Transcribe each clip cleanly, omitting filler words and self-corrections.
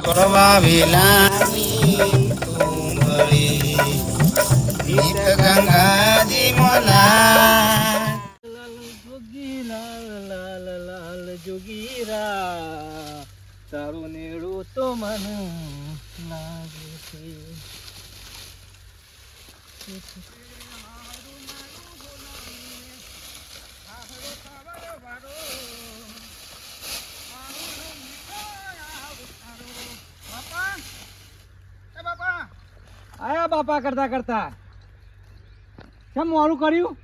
પરવા વેલાની તુંબળી ગીત ગંગાજી મોના જોગી લાલ લાલ લાલ જોગીરા તારું નેડું તો મને લાગે છે. આયા બાપા કરતા કરતા કેમ મોડું કર્યું?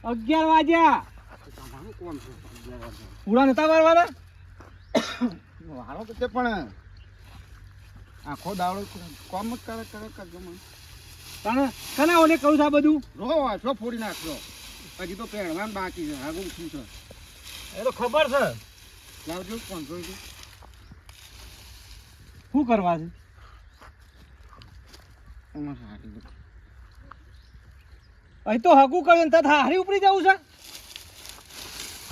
11 વાગ્યા. પૂરા નતા વારવાના? વારો તો પણ આખો દાડો કોમ જ કરે કરજો મને. તને કના ઓને કહું છું આ બધું? રો વાંચો ફોડી નાખજો. હજી તો પહેરવાનું બાકી છે. આગળ શું છે એ તો ખબર છે. લાવજો 500 રૂપિયા. શું કરવા છે? અહીં તો હગું કર્યું ને તથા હારી ઉપરી જવું છે.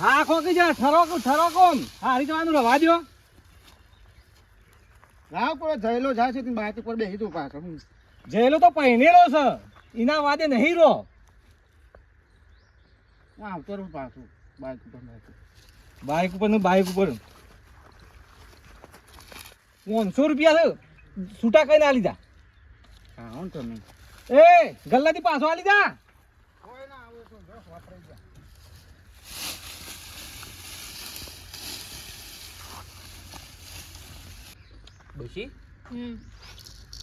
હા ખોકી જા ઠરો કોમ હારી જવાનું રવા દો. લાવ પર જયેલો જાય છે બાઈક ઉપર બેસી દઉં પાછળ. જયેલો તો પહેરેલો છે એના વાદે નહીં રો. હું આવતો રહું પાછું બાઈક ઉપર. બાઈક ઉપર ને બાઈક ઉપર 500 રૂપિયા છે છૂટા કઈ ના લીધા. હા હું તમે એ ગલ્લાથી પાછો આલી જા. કોઈ ના આવું તો બસ વાપરી જા. ડોશી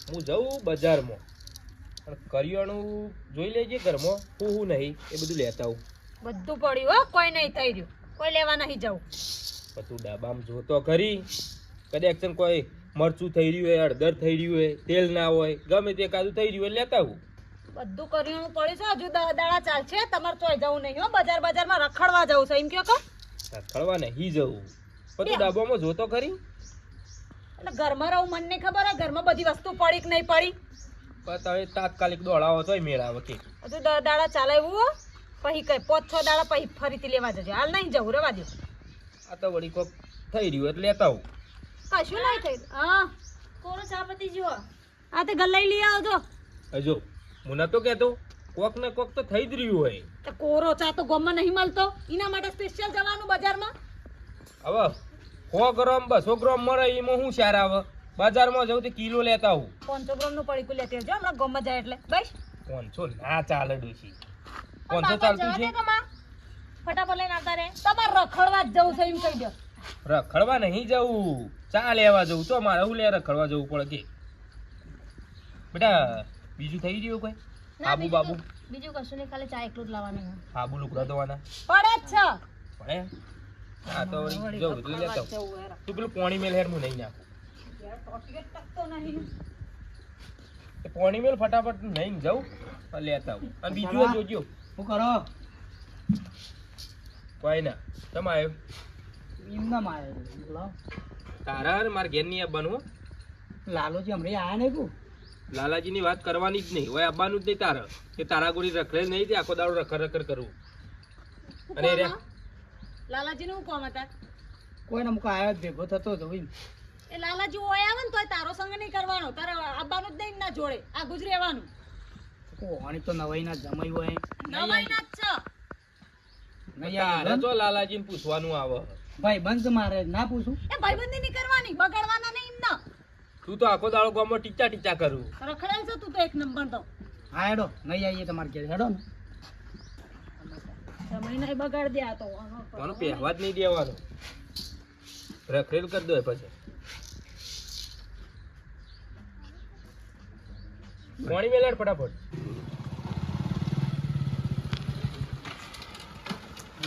હું જાઉં બજારમાં પણ કરિયાણું જોઈ લેજે ઘરમાં હું નહીં એ બધું લેતા આવું. બધું પડ્યું હો, કોઈ નહીં થઈ રહ્યું, કોઈ લેવા નહીં જવું. બધું ડાબામાં જોતો ખરી કદાચ છે ને કોઈ મરચું થઈ રહ્યું હોય, હળદર થઈ રહ્યું હોય, તેલ ના હોય, ગમે તે કાદું થઈ રહ્યું હોય લેતા આવું. બધું કરિયાણું પડ્યું છે, હજુ દાડા ચાલશે. તમારે ચોઈ જવું નહીં હો, બજારમાં રખડવા જવું છે એમ કયો કે? ખળવા નહીં જવું બધું ડાબામાં જોતો ખરી. એટલે ઘરમાં રહું મને નહીં ખબર. ઘરમાં બધી વસ્તુ પડી કે નહીં પડી? પણ તમે તાત્કાલિક દોડાવો તોય મેળ આવે કે હજુ દાડા ચાલે એવું હો. પછી કઈ 5-6 દાડા પછી ફરીથી લેવા જજો. હાલ નહીં જવું, રહેવા દો. આ તો વળી કોક થઈ રહ્યું એટલે લેતા આવું. કશું નહીં થઈ. હા કોરો ચા પતી જો. આ તે ગલ્લાઈ લઈ આવજો. હજો હું નતો કહેતો કોક ને કોક તો થઈ જ રહ્યું હોય. તો કોરો ચા તો ગામમાં નહીં મળતો, એના માટે સ્પેશિયલ જવાનું બજારમાં. હવે 100 ગ્રામ 200 ગ્રામ મળે એમાં શું સાર આવે? બજારમાં જવું તો કિલો લેતા આવું. 500 ગ્રામનું પડીકું લેતી આવજો હમણાં ગામમાં જાય એટલે. બસ 500 ના ચાલે ડોશી. 500 ચાલતું છે? ફટાફટ લઈને આવતા રે. તમારે રખડવા જ જવું છે એમ કહી દો. રખડવા નહીં જવું, ચા લેવા જવું. તો મારે હું લે રખડવા જવું પડે કે? બેટા બીજું થઈ રહ્યું કોઈ? આબુ બાબુ બીજું કશું નહીં, ખાલી ચા એકલું જ લાવવાનું. આબુ લુકડા ધોવાના પડે જ છે. પડે? હા તો વળી જવું એટલે લેતા આવું. તું પેલું પાણી મેલ હેર હું નહીં નાખું. એ પાણી મેલ ફટાફટ નહીં જાઉં લેતા આવું. અને બીજું જોજો શું કરો? કોઈ ના તમે આવ્યો એમના મારે તારા અને મારા ઘેર ની આવવાનું. લાલોજી હમણાં આયા નહીં કું? લાલાજીની વાત કરવાની જ નહીં હોય, આવવાનું જ નહીં તારે. કે તારા ગોળી રખડે નહીં, આખો દાડો રખડ કરવું. અને રે લાલાજી નું કોમ હતા? કોઈને મુકા આવ્યો જ ભેગો થતો હતો એમ. એ લાલાજી ઓય આવે ને તોય તારો સંગ નહીં કરવાનો, તારે આવવાનું જ નહીં ના જોડે. આ ગુજરી આવવાનું. કોણી તો નવાઈ ના જમાઈ હોય નવાઈ ના જ છે. તારે તો લાલાજીને પૂછવાનું આવે. ભાઈ બંધ મારે ના પૂછું. એ ભાઈબંધી નહીં કરવાની, બગાડવાના નહીં એમના. તું તો આખો દાડો ગામમાં ટીચા કરું. રખડાય છે તું તો એક નંબર તો. હા હેડો નહીં આવીએ તમારે ઘેર હેડો ને. સમય નહીં બગાડ દે આ તો. કોનો પહેવા જ નહીં દેવાનો, રખડેલ કરી દો પછી. પાણી મેલાડ ફટાફટ.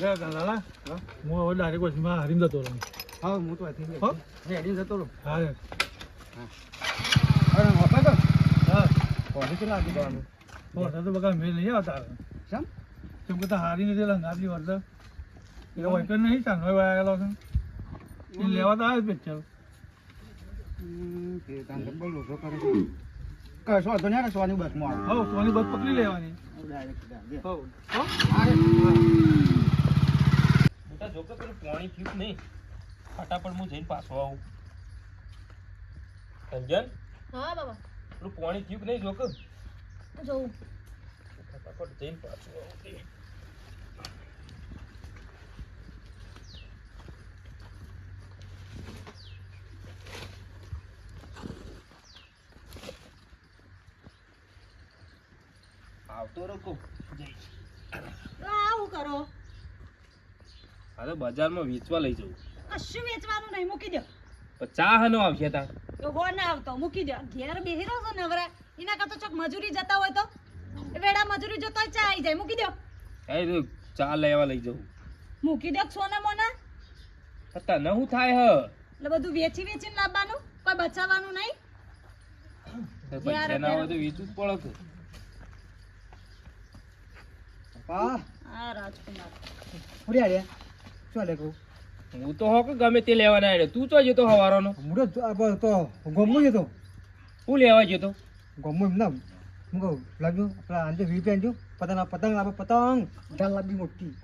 લાલા હું હવે ડાયરેક્ટ વચમાં હરીને જતો રહું. હા હું તો રેડી જતો રહું. હા અરે હોતા તો હા કોને કેટલા આપી દેવાનું? હોતા તો બગા મેં નહીં આવતા. શેમ? કેમ કે હારી નથી લંગાતી વર્તા એ હોય તો નહીં ચાંદો વાયેલો છે એ લેવા તો આવે જ પિક્ચર. તે તાંડે બોલું તો કરે કશો તો ને સોની બસમાં હો સોની બસ પકડી લેવાની. ડાયરેક્ટ હો બેટા જો કે પેલું પાણી થયું નહીં, ફટાફટ હું જઈને પાછો આવું. અંજન હા બાબા પેલું પાણી થયું કે નહીં જોક જોઉં ફટાફટ જઈને પાછું આવું. આવતો રકો આવું કરો હા તો બજારમાં વેચવા લઈ જવું. કશું વેચવાનું નહીં મૂકી દો પણ ચા હનો આવશે તા તો હો ના આવતો મૂકી દો ઘેર બેહી રહો છો નવરા એના કરતા ચોક મજૂરી જતા હોય તો એ વેડા મજૂરી જતા હોય ચા આવી જાય મૂકી દો એ તો ચા લેવા લઈ જવું. મૂકી દો સોના મોના તને શું થાય હ એટલે બધું વેચી વેચીને લાવવાનું કોઈ બચાવવાનું નહીં પૈસા ના હોય તો વેચવું જ પડે કે. હા આ રાજકુમાર ફરી આડ્યા ચાલે કહું હું તો હો કે ગમે તે લેવાના આવ્યો. તું ચો જતો હવારોનો મુડો તો ગમો જતો હું લેવા જતો ગમો એમ ના હું કહું લાગ્યું આપણા આજે વી પેન પતંગ પતંગ આપે પતંગ ઢાલ લાગી મોટી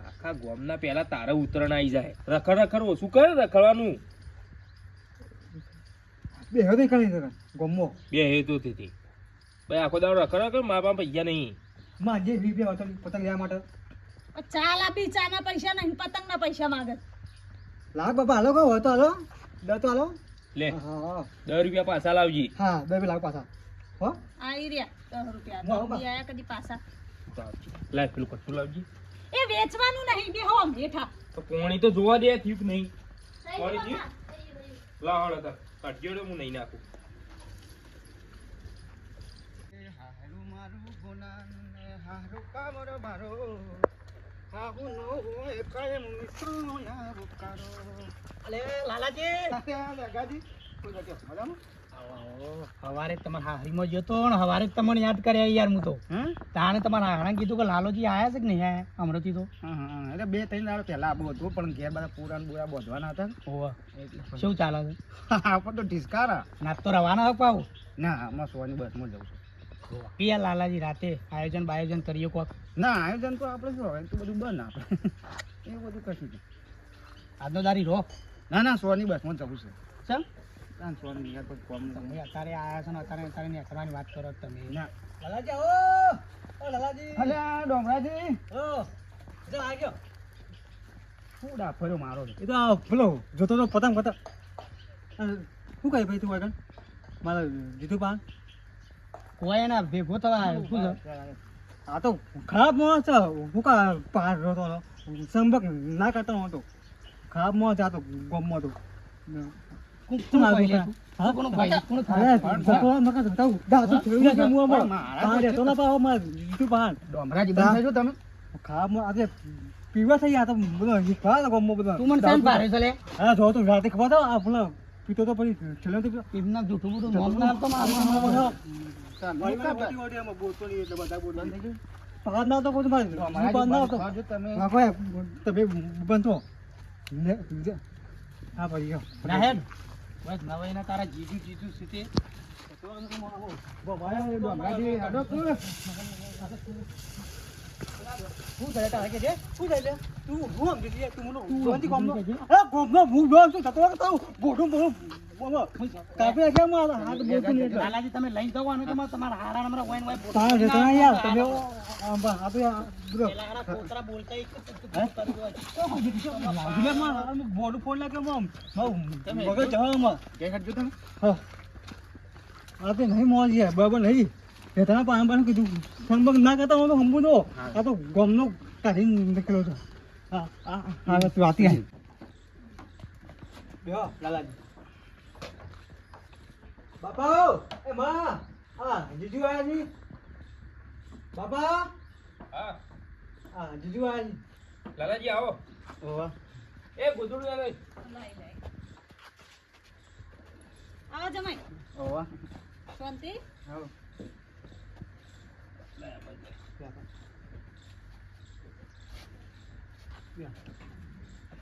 આખા ગોમના પહેલા તારે ઉતરણ આવી જાય. રખડ ઓછું કરે રખડવાનું. બે હવે કઈ ગમો બે હેતુ થી ભાઈ આખો દાડો રખડ મારા પાસે પૈસા નહીં. માં જે વી પે પતંગ લેવા માટે ચા લાપી ચા ના પૈસા નહીં પતંગ ના પૈસા માંગે લાગ બાપા હાલો કહો તો હાલો દ તો હાલો લે હા 10 રૂપિયા પાછા લાવજી. હા બે લાગ પાછા હો આવી રહ્યા 10 રૂપિયા વાહ, વાહ. દી આયા કદી પાછા લાવ પેલું કટું લાવજી. એ વેચવાનું નહીં બે હો હેઠા તો પોણી તો જોવા દે થયું કે નહીં. પોણી થયું લાવ હળો તા કાઢજો હું નહીં નાખું. હારું મારું ગુનાને હારું કામરો મારો હાહુ નો હોય કાયમ મિત્રો ના બુકારો. અલે લાલાજી ગાજી કોઈ જગ્યા મજામાં હવારે તમારા હારીમાં જતો ને હવારે તમને યાદ કર્યા યાર હું તો તાણે તમારા હાણા કીધું કે લાલોજી આયા છે કે નહીં આયા હમણાંથી તો એટલે 2-3 દાડો પહેલા આબુ હતું પણ ઘેર બધા પૂરા ને બુરા બોધવાના હતા ઓવા શું ચાલે છે આપણે તો ઢીસકારા નાત તો રવાના હક પાવ ના આમાં સોની બસમાં જઉં છું. પિયા લાલાજી રાતે આયોજન બાયોજન કરીએ કોક ના આયોજન તો આપણે શું હવે તો બધું બંધ આપણે એવું બધું કશું નહીં. આજનો દારી રો ના સોની બસમાં જવું છે. ચમ ના સોની યાર કોઈ કોમ તમે અત્યારે આયા છો ને અત્યારે નીકળવાની વાત કરો છો તમે ના લાલાજી ઓ લાલાજી અલે આ ડોમરાજી ઓ જો આ ગયો શું ડાફર્યો મારો છે. એ તો આ પેલો જોતો તો પતંગ પતંગ શું કહે ભાઈ તું આગળ મારા જીતુ પા કોઈ એના ભેગો થવા શું છે આ તો ખરાબ માણસ છે હું કા પાર રહેતો સંભક ના કરતો હતો ખરાબ માણસ આ તો ગમો હતો ડોમરાજી બંધ થજો તમે. પીવા થઈ ગયા તો બધો ગમો બધો તું મને શાન પાડે છે લે? હા જો તું રાતે ખબર તો આ પેલા પીતો તો પછી છેલ્લે તો એમના જૂઠું બધું નોમ ના આપતો મારું. પાર ના તો કોઈ મારે પાર ના આવતો જો તમે હા કોઈ તમે બનતો હા ભાઈ ગયો ના હેડ. બસ નવાઈના તારા જીજુ જીજુ સીતે ડોમરાજી હાડો શું થાય તારે કે છે શું થાય છે તું હું સમજી લે તું મને જોનથી કોમનો અરે કોમનો હું જોન છું થતો તો બોડું બોડું કાપી નાખ્યા મારા હાથ બોલતું નહીં એટલે લાલાજી તમે લઈને જવાનું તો તમારા હારા નંબર વાઈન વાઈ તારે જતા નહીં યાર તમે આપણે બ્રો પેલા પોતરા બોલતા એક બોડું ફોન લાગ્યો મગજ જવામાં કે હટજો તમે. હા આ તો નહીં મોજ યાર બરાબર નહીં વેતના પાણી પાણી કીધું સંબંધ ના કરતા હું તો હંબુ દો આ તો ગમનો કાઢીને નીકળ્યો હતો હા હા હા તું આતી આવી બેહો લાલાજી બાપા એ માં હા જીજુ આયા જી બાપા હા હા જીજુ આયા જી લાલાજી આવો. ઓવા એ ગોદડું લે આવો જમાઈ ઓવા શાંતિ હા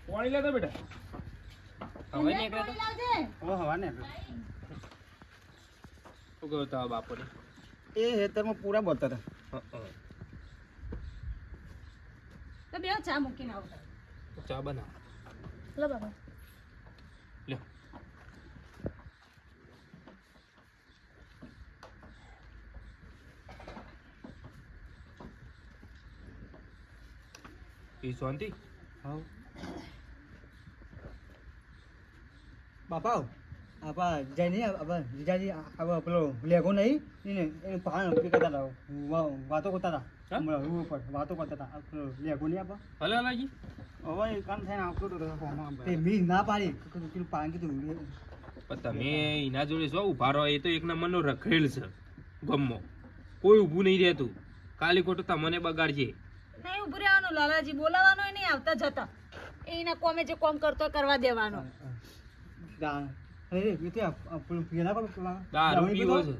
પાણી લેતો બેટા. હવે નીકળે તો લાવજે ઓ હવા ને શું કહ્યું તારા બાપોને? એ હેતરમાં પૂરા બોલતા હતા. તો બે ચા મૂકીને આવો ચા બનાવ. લો બાબા લ્યો બીજી શાંતિ હા બાપા આપા જઈને આપા જીજાજી આપા પેલો લેગો નહીં એને પાન કરતા હતા વાતો કરતા હતા હમણાં રોડ ઉપર વાતો કરતા હતા પેલો લેગો નહીં આપા હલો લાલાજી હવે એ કામ થઈને આવતો હતો ફોનમાં તે મી ના પાડી પેલું પાન કીધું પણ તમે એના જોડે શું ઉભા રહો? એ તો એક નંબરનો રખડેલ છે ગમો, કોઈ ઊભું નહીં રહેતું. કાલી ખોટું તમને બગાડશે. નહીં ઉભું રહેવાનું લાલાજી, બોલાવાનો નહીં આવતા જતા. એના કોમે જે કોમ કરતો હોય કરવા દેવાનો. દારૂ પીવો છે.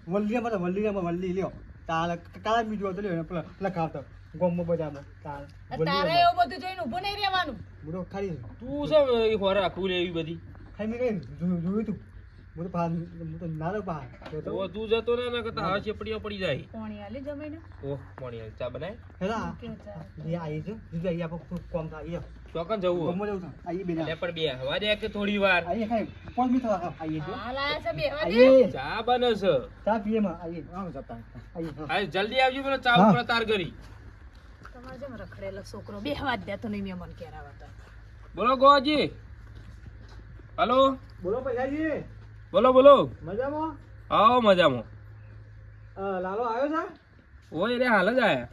વલ્લી લ્યો કાળા બીજું હતું લ્યો પેલા ખાવતો ગોમમાં બજારમાં તારે એવું બધું જોઈને ઊભું નહીં રહેવાનું. બધો ખાલી તું શું એ ખોરા રાખવું લે એવી બધી? ખાઈ મેં કઈ જોયું તું હું તો નાનો પા ઓ તું જતો ને એના કરતા હાવ ચેપડીઓ પડી જાય. પોણી આલી જમાઈને. ઓહ મોણી હાલ ચા બનાય. હેલા કે ચા. એ આવી છે બીજું અહીં આપણે કોમ થાય ચોકન જવું ગોમમાં જવું છે અહીં બેન એટલે પણ બે હવા દે કે થોડી વાર અહીં ખાઈ 5 મિનિટ થવા અહીં જો હાલ આયા છે બેહવા દે. અહીં ચા બને છે. ચા પીએ માં અહીં આમ જતા અહીં હા જલ્દી આવજો પેલો ચા ઉપર તાર કરી. તમારે જેમ રખડેલો છોકરો બેહવા જ દેતો નહીં મહેમાન કેરાવતા. બોલો ગોજી. હલો બોલો પૈસાજી બોલો બોલો. મજામાં આવો મજામાં. લાલો આવ્યો છે ઓય રે હાલ જ આયા.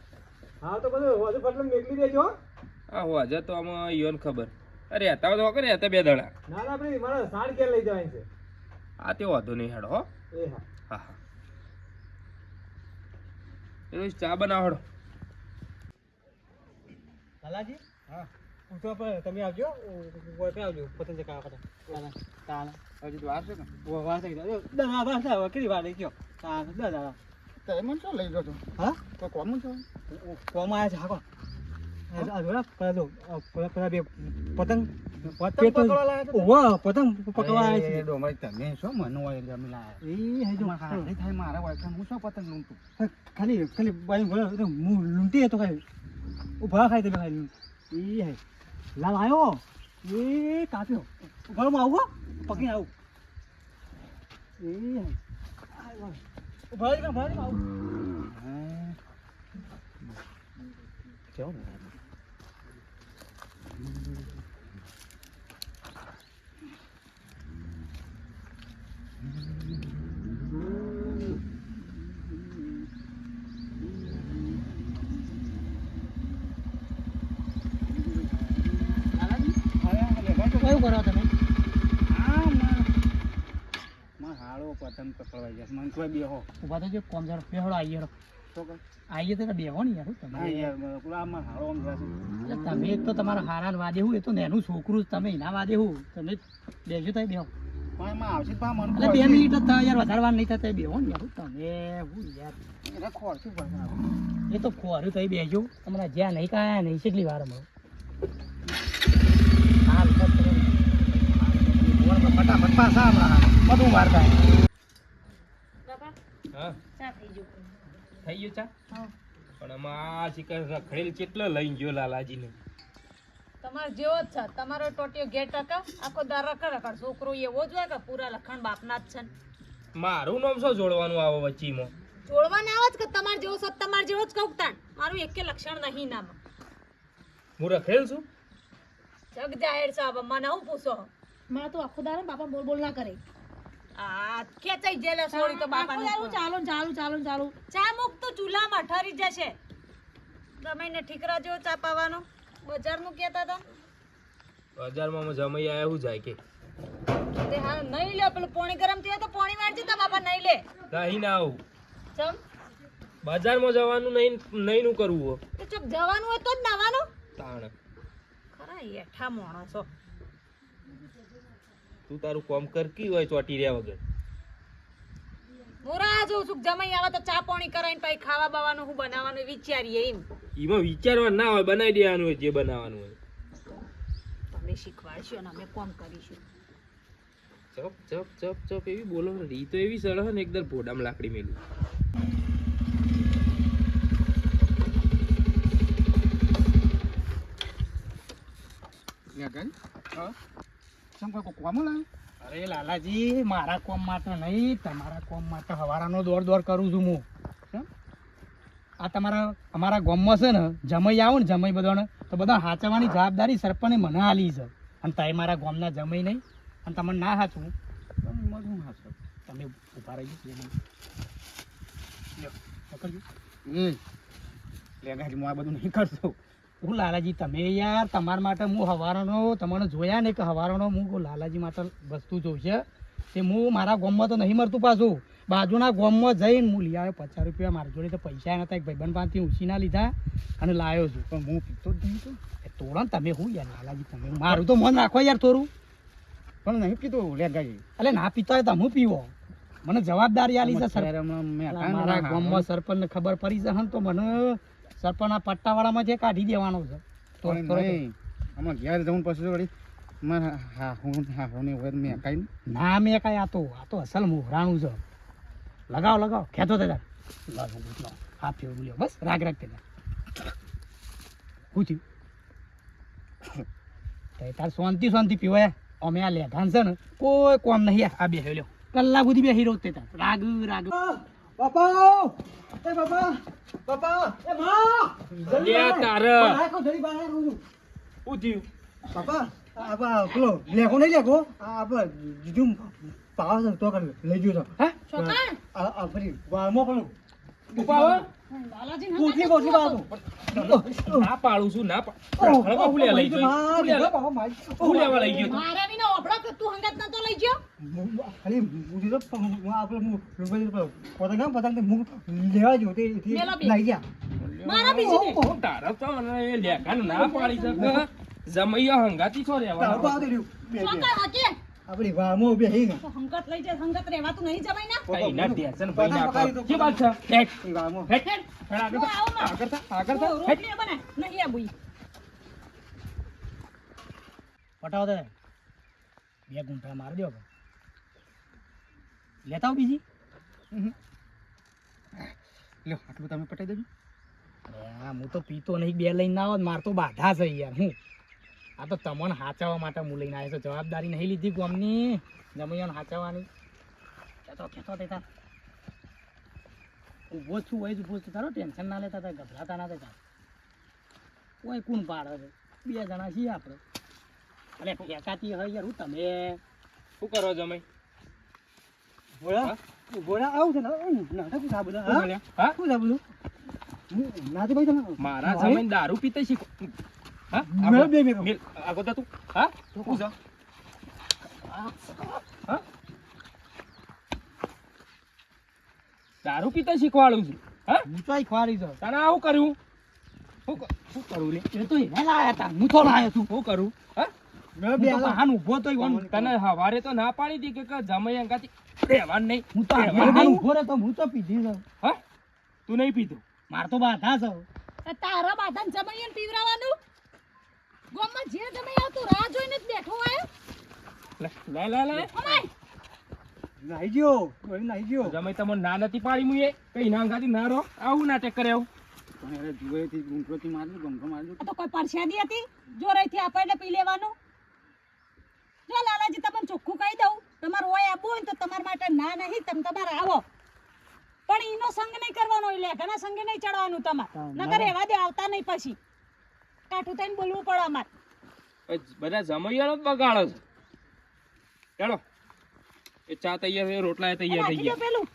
હા તો બધું વધુ ફટલું મેકલી દેજો આ હોજે તો આમાં યોન ખબર. અરે હતા તો કરે હતા બે દડા. ના ના આપણે મારા સાડ કેર લઈ જવાની છે આ તે વાંધો નહીં હેડો હો. એ હા હા હા એ ચા બનાવડો. લાલાજી હા હું તો તમે આવજો ઓય આવજો પતંગ ચકાવા પતંગ તાલા હજી તો વાર છે ને વાત થઈ ગયો દા વાત આવે કેટલી વાર થઈ ગયો તાલા દા તો એમાં શું લઈ ગયો છો? હા તો કોમ છો? કોમ આવ્યા છે હાકો આ જોડા પેલા જો પેલા બે પતંગ પકડવા લાયા હતા? ઓવા પતંગ પકડવા આવ્યા છે ડોમરી તમે શું મનો હોય જમી લાયા? એ હે જો નહીં થાય મારા વાયકા હું શું પતંગ લૂંટું? ખાલી બાઈ બોલો તો હું લૂંટી તો ખાલી ઉભા ખાઈ તમે ખાલી એ હે લાલ આવ્યો એ કાપ્યો ઘરમાં આવું પકડી આવું એ હે ઉભા આવું કેવું કયું કરો તમે હાળો પતંગ પકડવાઈ જશે મને કોઈ બેહો ઉભા તો જો કોમ જરો બેહડો આઈએ રો શું કર? આઈએ તો બેહો ને યાર તમે હા યાર પેલા આમાં હાળો આમ જશે. એટલે તમે એક તો તમારા હારા વાદે હું એ તો નેનું છોકરું જ તમે એના વાદે હું તમે બેજો તો બેહો પણ એમાં આવશે પા મને એટલે 2 મિનિટ જ થાય યાર વધારે વાર નહીં થતા બેહો ને યાર તમે હું યાર એને ખોરશું પડશે એ તો ખોરું થઈ બેજો તમારા જ્યાં નહીં કાયા નહીં કેટલી વાર મળો હાલ ફટાફટ પાછા હમણાં બધું વાર થાય. બાપા હા ચા થઈ ગયું. થઈ ગયું ચા. હા. પણ આમાં શિકાર રખડેલ કેટલો લઈને ગયો લાલાજીને. તમારો જેવો જ છે. તમારો ટોટિયો ઘેર ટકા આખો દાર રખડ છોકરો એવો જ હોય કે પૂરા લખણ બાપના જ છે ને. મારું નામ શું જોડવાનું આવે વચ્ચીમાં? જોડવાના આવો જ કે તમાર જેવો સત તમાર જેવો જ કહું તાણ. મારું એકે લક્ષણ નહીં નામાં. હું રખડેલ છું? જગ જાહેર છે હવે મને હું પૂછો. માં તો આખો દાડો બાપા બોલ બોલ ના કરે. આ ખેંચાઈ જેલે સોળી તો બાપા ચાલો ચાલુ ચાલુ ચાલુ ચા મૂક તો ચૂલામાં ઠરી જશે. ગમે ઠીકરા જેવો ચા પાવાનો બજારનું કહેતા હતા. બજારમાં જમાઈ આયા હું જાય કે તે હા નહીં લે પેલું પાણી ગરમ થયું તો પાણી વાળજે તો બાપા નહીં લે. નહીં ના આવું. ચમ બજારમાં જવાનું નહીં નહીં નું કરવું હો. તો ચૂપ જવાનું હોય તો જ નાવાનું. તાણ ખરા એઠા માણસો. તું તારું કોમ કરકી હોય ચોટી રહ્યા વગર. મોરા જો સુખ જમાઈ આવે તો ચા પાણી કરાઈને પછી ખાવા બાવાનું હું બનાવવાનું વિચારીએ એમ. એમાં વિચારવા ના હોય, બનાવી દેવાનું હોય જે બનાવવાનું હોય. તમે શીખવાડશો ને અમે કોમ કરીશું. ચપ ચપ ચપ ચપ એવી બોલો રી તો એવી સળહ ને એકદમ ભોડામાં લાકડી મેલું. અરે લાલાજી મારા કોમ માટે નહીં તમારા કોમ માટે હવારાનો દોડ દોડ કરું છું હું આ તમારા અમારા ગામમાં છે ને જમાઈ આવો ને જમાઈ બધાને તો બધા હાચવવાની જવાબદારી સરપંચે મને આલી છે અને તમે મારા ગામના જમાઈ નહીં અને તમને ના હાચવું તો મજું હાચો તમે ઊભા રહી લ્યો પકડજો લેગાજી હું આ બધું નહીં કરતો. હું લાલાજી તમે યાર તમારા માટે હું હવારનો તમને જોયા ને કે હવારનો હું લાલાજી માટે વસ્તુ જોઉં છે તે હું મારા ગામમાં તો નહીં મળતું પાછું બાજુના ગામમાં જઈને હું લઈ આવ્યો 50 રૂપિયા મારી જોડે તો પૈસા નતા એક ભાઈબંધ પાસેથી ઉછીના લીધા અને લાવ્યો છું પણ હું પીતો જ નહીં તો. એ તોડો ને તમે હું યાર લાલાજી તમે મારું તો મન રાખો યાર થોડું પણ નહીં પીતો લેગાજી. એટલે ના પીતા હોય તો હું પીવો મને જવાબદારી આલી છે અત્યારે હમણાં મેં સરપંચ કાંઈ મારા ના ગામમાં સરપંચને ખબર પડી છે ને તો મને સરપંચના પટ્ટાવાળામાં જે કાઢી દેવાનો છે તો પણ નહીં. હમણાં ઘેર જવું પછી વળી મારા હા ને હોય મેં કાંઈ ના મેં કાંઈ આ તો અસલ મોહરાણું છે લગાવો લગાવો ખેતો તે હાથ ફેરવું લ્યો બસ રાગ રાગ તે શું થયું તાર શાંતિ શાંતિ પીવાય અમે આ લેઘાન છે ને કોઈ કોમ નહીં આ બે લ્યો કલાક સુધી બેસી રહ્યો તે તાર રાગ રાગ બાપા એ બાપા બાપા એ માં લે તારે બાપા જરી બહાર રહું છું શું થયું બાપા આપા પેલો લેખો નહીં લેખો આપા જીજુ પાવા છે તો કર લઈ ગયો છો હે છોકરા આ ફરી વાળમાં પેલું ઉપાવ લાલાજી કોટલી કોટલી પાવા ના પાડું છું ના હળવા હું લઈ ગયો હું લેવા લઈ ગયો મારા વિના ઓબળો કે તું હંગાત નતો લઈ ગયો ખાલી મુજી તો આપણે પતંગ લેવા જો તે મેલો બી. લઈ ગયા મારા બીજી ને તારા તો મને એ લેખાન ના પાડી શકે જમૈયા હંગાતી છો રહેવા છોકરા હકે આપણી વાળમાં બેહી ગયા તો હંગાત લઈ જાય હંગાત રહેવાતું નહીં જમાઈ ના કઈ ના ટેન્શન ભાઈ ના કર કે વાત છે હેટ વાળમાં હેટ હેટ આગળ હું આવું ના. આગળ આગળ હેટ રોટલી બને નહીં આબુઈ પટાવો દે 2 ગુંઠા મારી દો લેતા આવો બીજી લ્યો આટલું તમે પટાઈ દેજો. હા હું તો પીતો નહીં 2 લઈને ના આવો માર તો બાધા છે યાર હું આ તો તમને હાચવવા માટે હું લઈને આવ્યો છું જવાબદારી નહીં લીધી ગામની જમૈયાને હાચવવાની ખેતો દેતા ઊભો છું હોય જ ઊભો છું તારો ટેન્શન ના લેતા તા ગભરાતા ના થતા કોઈ કોણ પાડે છે 2 જણા છીએ આપણે અરે ફેંકાતી હોય યાર હું તમે શું કરો જમાઈ ભોળા આવું છે ને નાટક આ બધા હા શું છે બોલું નાથી ભાઈ તમે મારા જમાઈ દારૂ પીતે શીખો હા મેં બે મેં મિલ આગો તું હા શું છે હા દારૂ પીતે શીખવાડું છું હા હું તો ખવાડી છો તને આવું કર્યું શું કરું લે એ તો એને લાયા હતા હું તો લાયો છું શું કરું હા મેં બે હાન ઊભો તો તને હવારે તો ના પાડી હતી કે જમાઈ અંગાથી રહેવાનું નહીં હું તો રહેવાનું હાન નહીં. ઊભો રહ્યો તો હું તો પીધી છે હા તું નહીં પીતો માર તો બાધા છે તારા બાધાને જમાઈને પીવરાવાનું ગામમાં જે જમાઈ આવતું રાહ જોઈને જ બેઠો હોય લે લે લે અમાય નાઈ ગયો કોઈ નાઈ ગયો જમાઈ તમને ના નથી પાડી મુએ કઈ ના અંગાથી ના રહો આવું નાટક કરે આવું પણ અરે જુએથી ગુંઠોથી મારજો ગમખો મારજો. આ તો કોઈ પરસાદી હતી જોરાઈથી આપણે પી લેવાનું જો લાલાજી તમને ચોખ્ખું કહી દઉં તમારું હોય આબુ હોય ને તો તમારા માટે ના નહીં તમે તમારે આવો પણ ઈનો સંગ નહીં કરવાનો એટલે ઘણા સંગે નહીં ચડવાનું તમારે નકર એવા દે આવતા નહીં પછી કાઠું થઈને બોલવું પડે અમારે બધા જમૈયાનો જ બગાડો છે ચાલો એ ચા તૈયાર છે રોટલા તૈયાર થઈ રાખી દો ગયા પેલું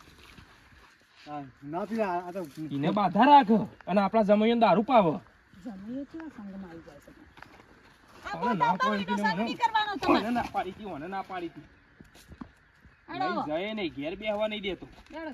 ના પીવા આ તો એને બાધા રાખ અને આપણા જમૈયાને દારૂ પાવ જમીએ કેવા સંગમાં આવી જાય છે આ હવે ના બોલતા પાડી ઈનો સંગ મને. નહીં કરવાનો તમારે મને ના પાડી હતી મને ના પાડી હતી હાલો નહીં જાય નહીં ઘેર બેહવા નહીં દેતો ચાલો.